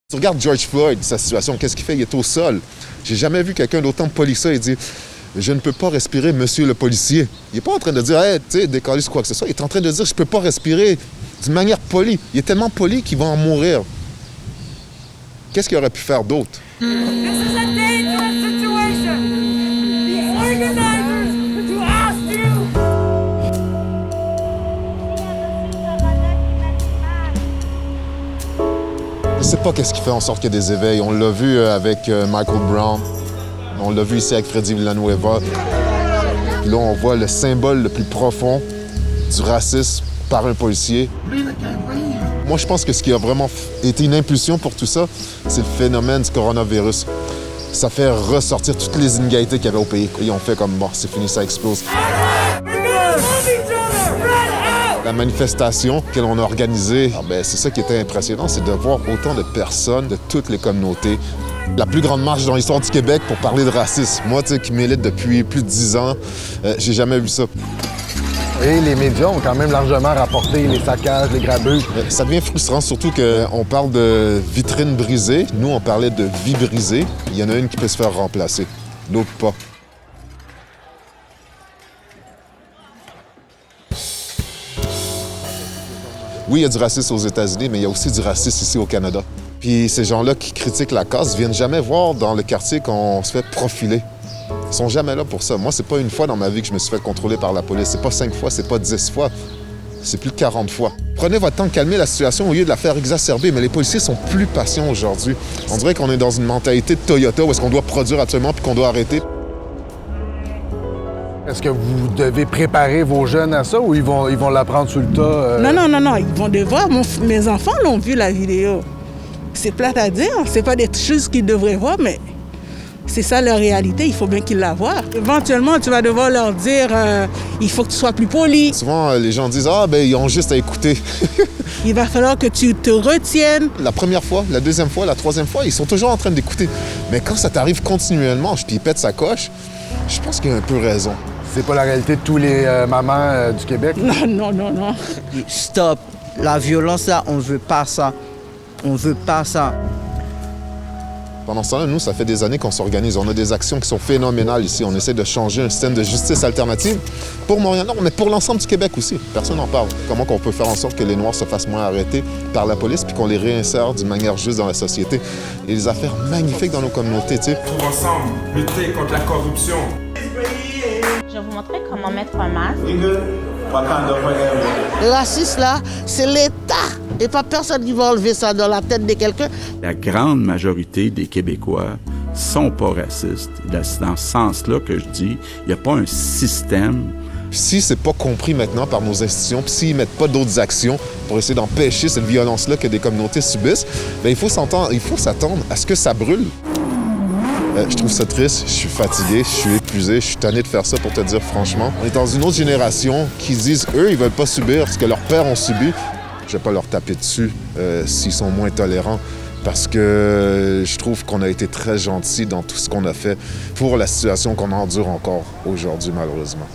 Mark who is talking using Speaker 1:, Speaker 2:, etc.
Speaker 1: Tu regardes George Floyd, sa situation, qu'est-ce qu'il fait? Il est au sol. J'ai jamais vu quelqu'un d'autant policé et dire « Je ne peux pas respirer, monsieur le policier ». Il n'est pas en train de dire « Hey, tu sais, décalisse quoi que ce soit ». Il est en train de dire « Je ne peux pas respirer » d'une manière polie. Il est tellement poli qu'il va en mourir. Qu'est-ce qu'il aurait pu faire d'autre?
Speaker 2: This is a dangerous situation. The organizers who asked you.
Speaker 1: Je ne sais pas qu'est-ce qui fait en sorte qu'il y a des éveils. On l'a vu avec Michael Brown. On l'a vu ici avec Freddy Villanueva. Puis là, on voit le symbole le plus profond du racisme par un policier. Moi, je pense que ce qui a vraiment été une impulsion pour tout ça, c'est le phénomène du coronavirus. Ça fait ressortir toutes les inégalités qu'il y avait au pays. Ils ont fait comme, bon, c'est fini, ça explose. La manifestation que l'on a organisée, c'est ça qui était impressionnant, c'est de voir autant de personnes de toutes les communautés. La plus grande marche dans l'histoire du Québec pour parler de racisme. Moi, tu sais, qui milite depuis plus de 10 ans, j'ai jamais vu ça.
Speaker 3: Et les médias ont quand même largement rapporté les saccages, les grabuges.
Speaker 1: Ça devient frustrant, surtout qu'on parle de vitrines brisées. Nous, on parlait de vies brisées. Il y en a une qui peut se faire remplacer, l'autre pas. Oui, il y a du racisme aux États-Unis, mais il y a aussi du racisme ici au Canada. Puis ces gens-là qui critiquent la cause viennent jamais voir dans le quartier qu'on se fait profiler. Ils sont jamais là pour ça. Moi, c'est pas une fois dans ma vie que je me suis fait contrôler par la police. C'est pas 5 fois, c'est pas 10 fois. C'est plus de 40 fois. Prenez votre temps de calmer la situation au lieu de la faire exacerber, mais les policiers sont plus patients aujourd'hui. On dirait qu'on est dans une mentalité de Toyota où est-ce qu'on doit produire absolument puis qu'on doit arrêter.
Speaker 3: Est-ce que vous devez préparer vos jeunes à ça ou ils vont l'apprendre sur le tas?
Speaker 4: Non. Ils vont devoir. Mes enfants l'ont vu, la vidéo. C'est plate à dire. C'est pas des choses qu'ils devraient voir, mais c'est ça leur réalité. Il faut bien qu'ils la voient. Éventuellement, tu vas devoir leur dire il faut que tu sois plus poli.
Speaker 1: Souvent, les gens disent « Ah, ils ont juste à écouter. »
Speaker 4: Il va falloir que tu te retiennes.
Speaker 1: La première fois, la deuxième fois, la troisième fois, ils sont toujours en train d'écouter. Mais quand ça t'arrive continuellement, puis ils pètent sa coche, je pense qu'il a un peu raison.
Speaker 3: C'est pas la réalité de tous les mamans du Québec?
Speaker 4: Non.
Speaker 5: Stop. La violence, là, on veut pas ça. On veut pas ça.
Speaker 1: Pendant ce temps-là, nous, ça fait des années qu'on s'organise. On a des actions qui sont phénoménales ici. On essaie de changer un système de justice alternative pour Montréal-Nord, mais pour l'ensemble du Québec aussi. Personne n'en parle. Comment on peut faire en sorte que les Noirs se fassent moins arrêter par la police puis qu'on les réinsère d'une manière juste dans la société. Et des affaires magnifiques dans nos communautés, tu sais.
Speaker 6: Pour ensemble, lutter contre la corruption.
Speaker 7: Je vais vous montrer comment mettre un masque.
Speaker 8: Le racisme, là, c'est l'État et pas personne qui va enlever ça dans la tête de quelqu'un.
Speaker 9: La grande majorité des Québécois sont pas racistes. C'est dans ce sens-là que je dis, il n'y a pas un système.
Speaker 1: Si c'est pas compris maintenant par nos institutions, puis s'ils mettent pas d'autres actions pour essayer d'empêcher cette violence-là que des communautés subissent, il faut s'attendre à ce que ça brûle. Je trouve ça triste, je suis fatigué, je suis épuisé, je suis tanné de faire ça pour te dire franchement. On est dans une autre génération qui disent, eux, ils veulent pas subir ce que leurs pères ont subi. Je vais pas leur taper dessus s'ils sont moins tolérants parce que je trouve qu'on a été très gentils dans tout ce qu'on a fait pour la situation qu'on endure encore aujourd'hui, malheureusement.